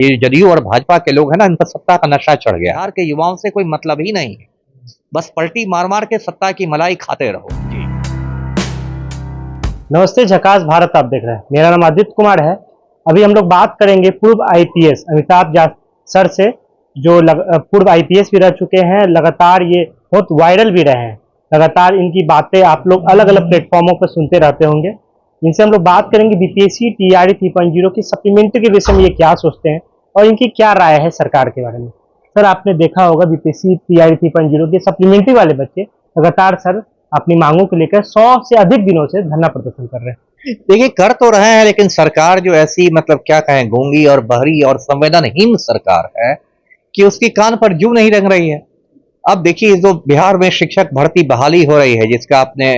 ये जदयू और भाजपा के लोग हैं ना, इन पर सत्ता का नशा चढ़ गया। बिहार के युवाओं से कोई मतलब ही नहीं है, बस पलटी मार मार के सत्ता की मलाई खाते रहो। जी नमस्ते, झकास भारत आप देख रहे हैं। मेरा नाम आदित्य कुमार है। अभी हम लोग बात करेंगे पूर्व आईपीएस अमिताभ सर से, जो पूर्व आईपीएस भी रह चुके हैं। लगातार ये बहुत वायरल भी रहे हैं। लगातार इनकी बातें आप लोग अलग अलग प्लेटफॉर्मों पर सुनते रहते होंगे। इनसे हम लोग बात करेंगे बीपीएससी टीआरई 3.0 की सप्लीमेंट्री के विषय में ये क्या सोचते हैं और इनकी क्या राय है सरकार के बारे में। सर, आपने देखा होगा बीपीएससी टीआरई 3.0 के सप्लीमेंट्री वाले बच्चे लगातार सर अपनी मांगों को लेकर 100 से अधिक दिनों से धरना प्रदर्शन कर रहे हैं। देखिए, कर तो रहे हैं, लेकिन सरकार जो ऐसी मतलब क्या कहें, गूंगी और बहरी और संवेदनहीन सरकार है कि उसकी कान पर जू नहीं रंग रही है। अब देखिए, जो बिहार में शिक्षक भर्ती बहाली हो रही है, जिसका आपने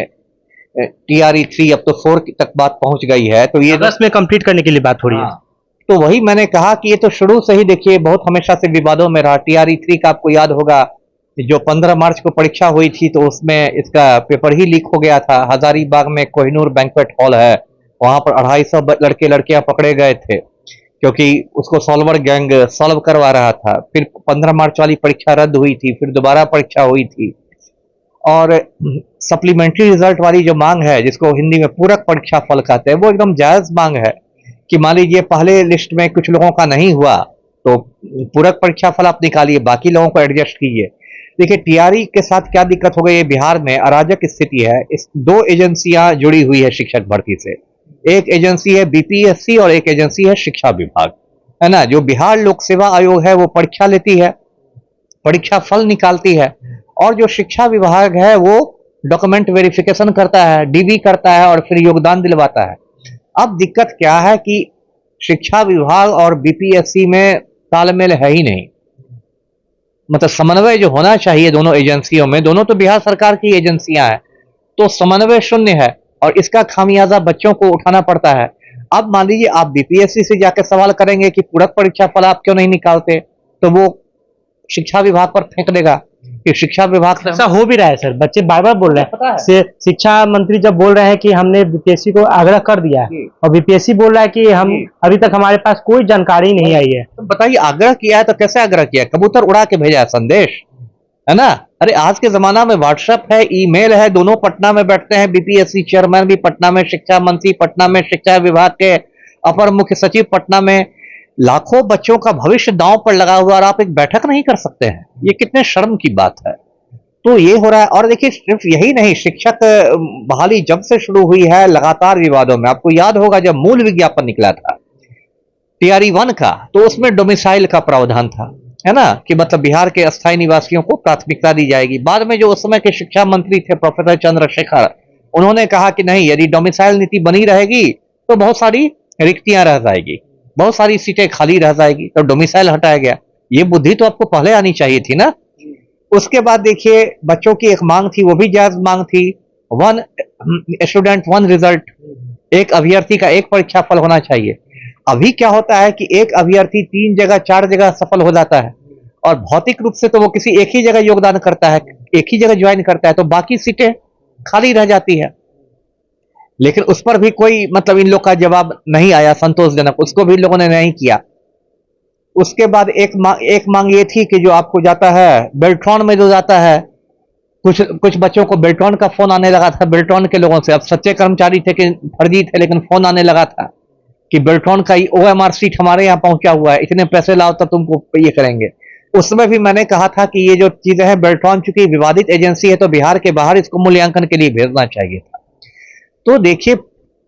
टीआरई 3 अब तो 4 तक बात पहुंच गई है, तो ये अगस्त में कंप्लीट करने के लिए बात हो रही है। तो वही मैंने कहा कि ये तो शुरू से ही देखिए बहुत हमेशा से विवादों में रहा। टीआरई 3 का आपको याद होगा, जो 15 मार्च को परीक्षा हुई थी, तो उसमें इसका पेपर ही लीक हो गया था। हजारीबाग में कोहिनूर बैंक्वेट हॉल है, वहां पर 250 लड़के लड़कियां पकड़े गए थे, क्योंकि उसको सॉल्वर गैंग सॉल्व करवा रहा था। फिर 15 मार्च वाली परीक्षा रद्द हुई थी, फिर दोबारा परीक्षा हुई थी। और सप्लीमेंट्री रिजल्ट वाली जो मांग है, जिसको हिंदी में पूरक परीक्षा फल कहते हैं, वो एकदम जायज मांग है कि मान लीजिए पहले लिस्ट में कुछ लोगों का नहीं हुआ तो पूरक परीक्षा फल आप निकालिए, बाकी लोगों को एडजस्ट कीजिए। देखिए, टीआरई के साथ क्या दिक्कत हो गई है, बिहार में अराजक स्थिति है। इस 2 एजेंसियां जुड़ी हुई है शिक्षक भर्ती से। एक एजेंसी है बीपीएससी और एक एजेंसी है शिक्षा विभाग, है ना। जो बिहार लोक सेवा आयोग है वो परीक्षा लेती है, परीक्षा फल निकालती है, और जो शिक्षा विभाग है वो डॉक्यूमेंट वेरिफिकेशन करता है, डीबी करता है और फिर योगदान दिलवाता है। अब दिक्कत क्या है कि शिक्षा विभाग और बीपीएससी में तालमेल है ही नहीं। मतलब समन्वय जो होना चाहिए दोनों एजेंसियों में, दोनों तो बिहार सरकार की एजेंसियां हैं, तो समन्वय शून्य है और इसका खामियाजा बच्चों को उठाना पड़ता है। अब मान लीजिए आप बीपीएससी से जाकर सवाल करेंगे कि पूरक परीक्षा फल आप क्यों नहीं निकालते, तो वो शिक्षा विभाग पर फेंक देगा कि शिक्षा विभाग से ऐसा हो भी रहा है सर। बच्चे बार बार बोल रहे हैं, शिक्षा मंत्री जब बोल रहे हैं कि हमने बीपीएससी को आग्रह कर दिया है और बीपीएससी बोल रहा है कि हम अभी तक हमारे पास कोई जानकारी नहीं आई है। तो बताइए, आग्रह किया है तो कैसे आग्रह किया? कबूतर उड़ा के भेजा है संदेश, है ना। अरे आज के जमाना में व्हाट्सएप है, ईमेल है, दोनों पटना में बैठते हैं। बीपीएससी चेयरमैन भी पटना में, शिक्षा मंत्री पटना में, शिक्षा विभाग के अपर मुख्य सचिव पटना में। लाखों बच्चों का भविष्य दांव पर लगा हुआ और आप एक बैठक नहीं कर सकते हैं, ये कितने शर्म की बात है। तो ये हो रहा है। और देखिए, सिर्फ यही नहीं, शिक्षक बहाली जब से शुरू हुई है लगातार विवादों में। आपको याद होगा जब मूल विज्ञापन निकला था टीआरई 1 का, तो उसमें डोमिसाइल का प्रावधान था, है ना, कि मतलब बिहार के अस्थायी निवासियों को प्राथमिकता दी जाएगी। बाद में जो उस समय के शिक्षा मंत्री थे प्रोफेसर चंद्रशेखर, उन्होंने कहा कि नहीं, यदि डोमिसाइल नीति बनी रहेगी तो बहुत सारी रिक्तियां रह जाएगी, बहुत सारी सीटें खाली रह जाएगी, तो डोमिसाइल हटाया गया। ये बुद्धि तो आपको पहले आनी चाहिए थी ना। उसके बाद देखिए, बच्चों की एक मांग थी, वो भी जायज मांग थी, 1 स्टूडेंट 1 रिजल्ट, एक अभ्यर्थी का एक परीक्षा फल होना चाहिए। अभी क्या होता है कि एक अभ्यर्थी 3 जगह 4 जगह सफल हो जाता है और भौतिक रूप से तो वो किसी एक ही जगह योगदान करता है, एक ही जगह ज्वाइन करता है, तो बाकी सीटें खाली रह जाती है। लेकिन उस पर भी कोई मतलब इन लोग का जवाब नहीं आया संतोषजनक, उसको भी लोगों ने नहीं किया। उसके बाद एक मांग ये थी कि जो आपको जाता है बेल्ट्रॉन में, जो जाता है, कुछ बच्चों को बेल्ट्रॉन का फोन आने लगा था बेल्ट्रॉन के लोगों से। अब सच्चे कर्मचारी थे कि फर्जी थे, लेकिन फोन आने लगा था कि बेल्ट्रॉन का ओएमआर सीट हमारे यहाँ पहुंचा हुआ है, इतने पैसे लाओ तो तुमको ये करेंगे। उसमें भी मैंने कहा था कि ये जो चीजें हैं, बेल्ट्रॉन चूंकि विवादित एजेंसी है तो बिहार के बाहर इसको मूल्यांकन के लिए भेजना चाहिए था। तो देखिए,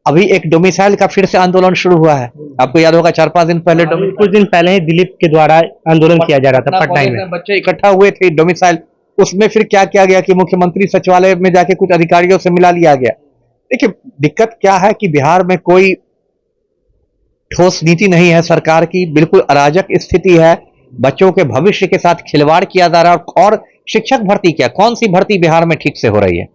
अभी एक डोमिसाइल का फिर से आंदोलन शुरू हुआ है। आपको याद होगा 4-5 दिन पहले, कुछ दिन पहले ही दिलीप के द्वारा आंदोलन किया जा रहा था पटना में, बच्चे इकट्ठा हुए थे डोमिसाइल। उसमें फिर क्या किया गया कि मुख्यमंत्री सचिवालय में जाके कुछ अधिकारियों से मिला लिया गया। देखिए, दिक्कत क्या है कि बिहार में कोई ठोस नीति नहीं है सरकार की, बिल्कुल अराजक स्थिति है। बच्चों के भविष्य के साथ खिलवाड़ किया जा रहा है। और शिक्षक भर्ती क्या, कौन सी भर्ती बिहार में ठीक से हो रही है?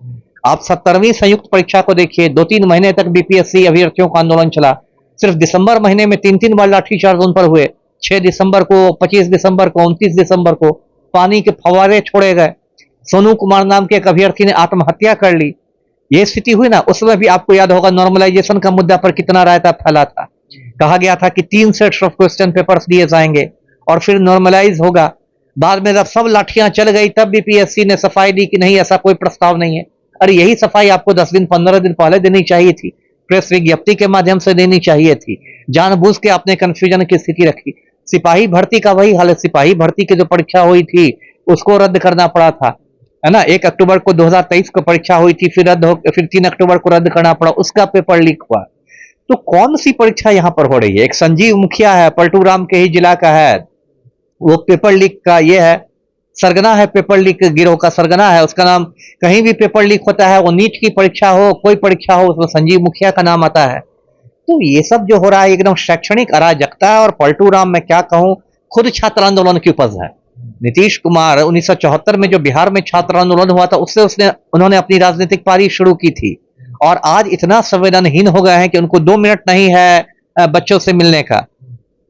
आप 17वीं संयुक्त परीक्षा को देखिए, 2-3 महीने तक बीपीएससी अभ्यर्थियों का आंदोलन चला। सिर्फ दिसंबर महीने में 3-3 बार लाठीचार्ज उन पर हुए। 6 दिसंबर को, 25 दिसंबर को, 29 दिसंबर को पानी के फव्वारे छोड़े गए। सोनू कुमार नाम के एक अभ्यर्थी ने आत्महत्या कर ली। ये स्थिति हुई ना। उस समय भी आपको याद होगा नॉर्मलाइजेशन का मुद्दा पर कितना रायता फैला था। कहा गया था कि 3 सेट्स ऑफ क्वेश्चन पेपर्स दिए जाएंगे और फिर नॉर्मलाइज होगा। बाद में जब सब लाठियां चल गई तब बीपीएससी ने सफाई दी कि नहीं, ऐसा कोई प्रस्ताव नहीं है। अरे यही सफाई आपको 10 दिन 15 दिन पहले देनी चाहिए थी, प्रेस विज्ञप्ति के माध्यम से देनी चाहिए थी। जानबूझ के आपने कंफ्यूजन की स्थिति रखी। सिपाही भर्ती का वही हाल है, सिपाही भर्ती की जो परीक्षा हुई थी उसको रद्द करना पड़ा था, है ना। 1 अक्टूबर को 2023 को परीक्षा हुई थी, फिर रद्द हो, फिर 3 अक्टूबर को रद्द करना पड़ा, उसका पेपर लीक हुआ। तो कौन सी परीक्षा यहां पर हो रही है? एक संजीव मुखिया है, पलटू राम के ही जिला का है, वो पेपर लीक का ये है, सरगना है, पेपर लीक गिरोह का सरगना है। उसका नाम, कहीं भी पेपर लीक होता है, वो नीट की परीक्षा हो, कोई परीक्षा हो, उसमें संजीव मुखिया का नाम आता है। तो ये सब जो हो रहा है एकदम शैक्षणिक अराजकता है। और पलटू राम, मैं क्या कहूं, खुद छात्र आंदोलन की उपज है। नीतीश कुमार 1974 में जो बिहार में छात्र आंदोलन हुआ था, उससे उन्होंने अपनी राजनीतिक पारी शुरू की थी। और आज इतना संवेदनहीन हो गए हैं कि उनको 2 मिनट नहीं है बच्चों से मिलने का।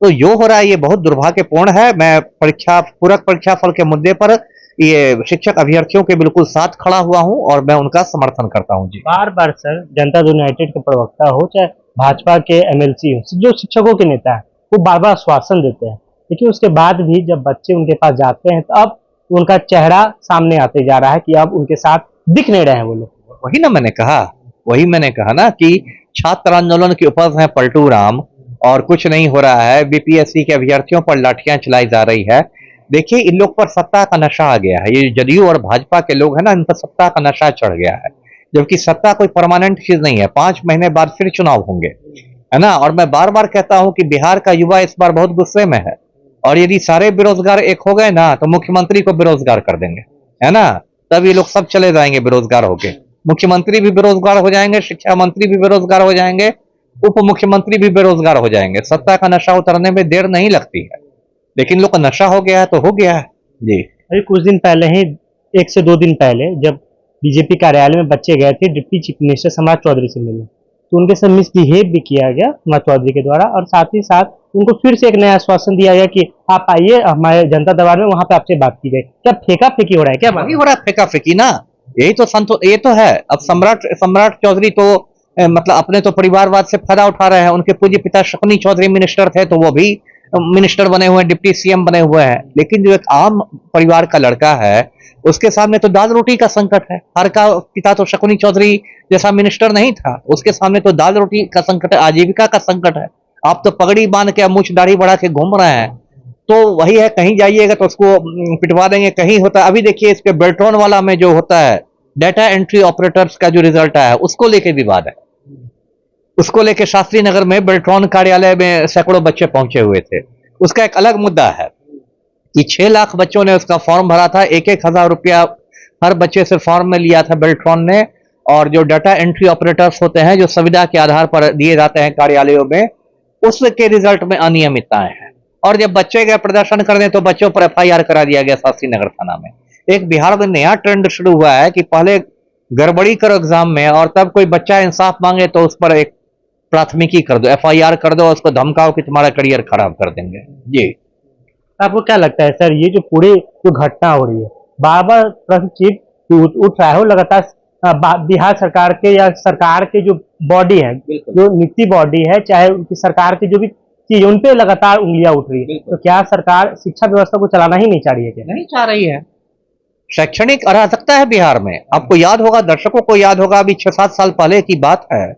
तो जो हो रहा है ये बहुत दुर्भाग्यपूर्ण है। मैं पूरक परीक्षा फल के मुद्दे पर ये शिक्षक अभ्यर्थियों के बिल्कुल साथ खड़ा हुआ हूं और मैं उनका समर्थन करता हूं। जी, बार बार सर, जनता दल यूनाइटेड के प्रवक्ता हो चाहे भाजपा के एमएलसी हो, जो शिक्षकों के नेता है, वो बार बार आश्वासन देते हैं, लेकिन उसके बाद भी जब बच्चे उनके पास जाते हैं तो अब उनका चेहरा सामने आते जा रहा है कि अब उनके साथ दिख नहीं रहे हैं वो लोग। वही मैंने कहा ना कि छात्र आंदोलन की उपज है पलटू राम, और कुछ नहीं हो रहा है। बीपीएससी के अभ्यर्थियों पर लाठियां चलाई जा रही है। देखिए, इन लोग पर सत्ता का नशा आ गया है। ये जदयू और भाजपा के लोग हैं ना, इन पर सत्ता का नशा चढ़ गया है, जबकि सत्ता कोई परमानेंट चीज नहीं है। 5 महीने बाद फिर चुनाव होंगे, है ना। और मैं बार बार कहता हूं कि बिहार का युवा इस बार बहुत गुस्से में है, और यदि सारे बेरोजगार एक हो गए ना तो मुख्यमंत्री को बेरोजगार कर देंगे, है ना। तब ये लोग सब चले जाएंगे बेरोजगार होके, मुख्यमंत्री भी बेरोजगार हो जाएंगे, शिक्षा मंत्री भी बेरोजगार हो जाएंगे, उप मुख्यमंत्री भी बेरोजगार हो जाएंगे। सत्ता का नशा उतरने में देर नहीं लगती है, लेकिन लोग का नशा हो गया है तो हो गया है। जी, अभी कुछ दिन पहले ही, 1 से 2 दिन पहले, जब बीजेपी कार्यालय में बच्चे गए थे डिप्टी चीफ मिनिस्टर सम्राट चौधरी से मिलने, तो उनके साथ मिसबिहेव भी किया गया सम्राट चौधरी के द्वारा, और साथ ही साथ उनको फिर से एक नया आश्वासन दिया गया कि आप आइए हमारे जनता दरबार में, वहां पे आपसे बात की जाए। क्या फेंका फेंकी हो रहा है? क्या वही हो रहा है, फेंका फेंकी ना। ये तो है। अब सम्राट चौधरी तो मतलब अपने तो परिवारवाद से फायदा उठा रहे हैं। उनके पूज्य पिता शकुनी चौधरी मिनिस्टर थे, तो वो भी मिनिस्टर बने हुए हैं, डिप्टी सीएम बने हुए हैं। लेकिन जो एक आम परिवार का लड़का है, उसके सामने तो दाल रोटी का संकट है। हर का पिता तो शकुनी चौधरी जैसा मिनिस्टर नहीं था, उसके सामने तो दाल रोटी का संकट है, आजीविका का संकट है। आप तो पगड़ी बांध के मूछ दाढ़ी बढ़ा के घूम रहे हैं। तो वही है, कहीं जाइएगा तो उसको पिटवा देंगे, कहीं होता है। अभी देखिए, इसके बेल्ट्रॉन वाला में जो होता है डाटा एंट्री ऑपरेटर्स का जो रिजल्ट आया, उसको लेके विवाद है। उसको लेके शास्त्री नगर में बेल्ट्रॉन कार्यालय में सैकड़ों बच्चे पहुंचे हुए थे। उसका एक अलग मुद्दा है कि 6 लाख बच्चों ने उसका फॉर्म भरा था, 1,000 रुपया हर बच्चे से फॉर्म में लिया था बेल्ट्रॉन ने। और जो डाटा एंट्री ऑपरेटर्स होते हैं, जो संविदा के आधार पर दिए जाते हैं कार्यालयों में, उसके रिजल्ट में अनियमितताएं हैं। और जब बच्चे गए प्रदर्शन करने तो बच्चों पर एफआईआर करा दिया गया शास्त्री नगर थाना में। एक बिहार में नया ट्रेंड शुरू हुआ है कि पहले गड़बड़ी करो एग्जाम में, और तब कोई बच्चा इंसाफ मांगे तो उस पर एक प्राथमिकी कर दो, एफआईआर कर दो, उसको धमकाओ कि तुम्हारा करियर खराब कर देंगे। जी, आपको क्या लगता है सर, ये जो पूरी जो घटना हो रही है, बार बार प्रश्न चिन्ह उठ रहा है, वो लगातार बिहार सरकार के या सरकार के जो बॉडी है, जो नीति बॉडी है, चाहे उनकी सरकार की जो भी चीज, उन पे लगातार उंगलियां उठ रही है। तो क्या सरकार शिक्षा व्यवस्था को चलाना ही नहीं चाह रही है? क्या नहीं चाह रही है? शैक्षणिक अराजकता है बिहार में। आपको याद होगा, दर्शकों को याद होगा, अभी 6-7 साल पहले की बात है,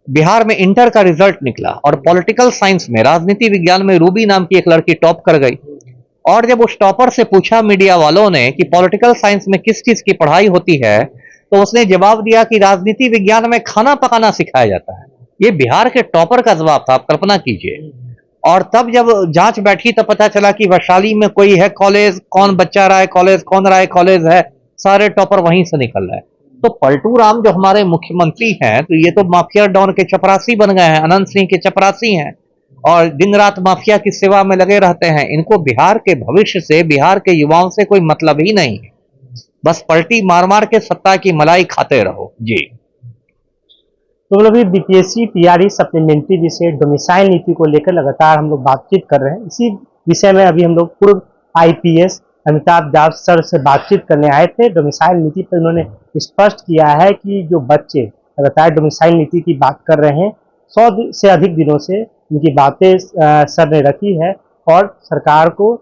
बिहार में इंटर का रिजल्ट निकला और पॉलिटिकल साइंस में, राजनीति विज्ञान में रूबी नाम की एक लड़की टॉप कर गई। और जब उस टॉपर से पूछा मीडिया वालों ने कि पॉलिटिकल साइंस में किस चीज की पढ़ाई होती है, तो उसने जवाब दिया कि राजनीति विज्ञान में खाना पकाना सिखाया जाता है। ये बिहार के टॉपर का जवाब था, आप कल्पना कीजिए। और तब जब जांच बैठी तब पता चला कि वैशाली में कोई है कॉलेज, कौन बच्चा रहा है कॉलेज, कौन रहा है कॉलेज है, सारे टॉपर वहीं से निकल रहे हैं। तो पलटू राम जो हमारे मुख्यमंत्री हैं, तो ये तो माफिया डॉन के चपरासी बन गए हैं, अनंत सिंह के चपरासी हैं, और दिन रात माफिया की सेवा में लगे रहते हैं। इनको बिहार के भविष्य से, बिहार के युवाओं से कोई मतलब ही नहीं है। बस पलटी मार मार के सत्ता की मलाई खाते रहो। जी, तो मतलब बीपीएससी टीआरई सप्लीमेंट्री विषय डोमिसाइल नीति को लेकर लगातार हम लोग बातचीत कर रहे हैं। इसी विषय में अभी हम लोग पूर्व आईपीएस अमिताभ दास सर से बातचीत करने आए थे। डोमिसाइल नीति पर उन्होंने स्पष्ट किया है कि जो बच्चे लगातार डोमिसाइल नीति की बात कर रहे हैं, 100 से अधिक दिनों से इनकी बातें सर ने रखी है और सरकार को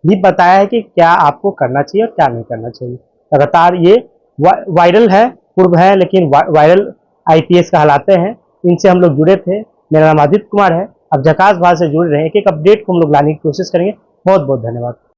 भी बताया है कि क्या आपको करना चाहिए और क्या नहीं करना चाहिए। लगातार ये वायरल है, पूर्व है, लेकिन वायरल आईपीएस कहलाते हैं। इनसे हम लोग जुड़े थे। मेरा नाम आदित्य कुमार है। अब झकास भारत से जुड़े रहे, एक एक अपडेट को हम लोग लाने की कोशिश करेंगे। बहुत बहुत धन्यवाद।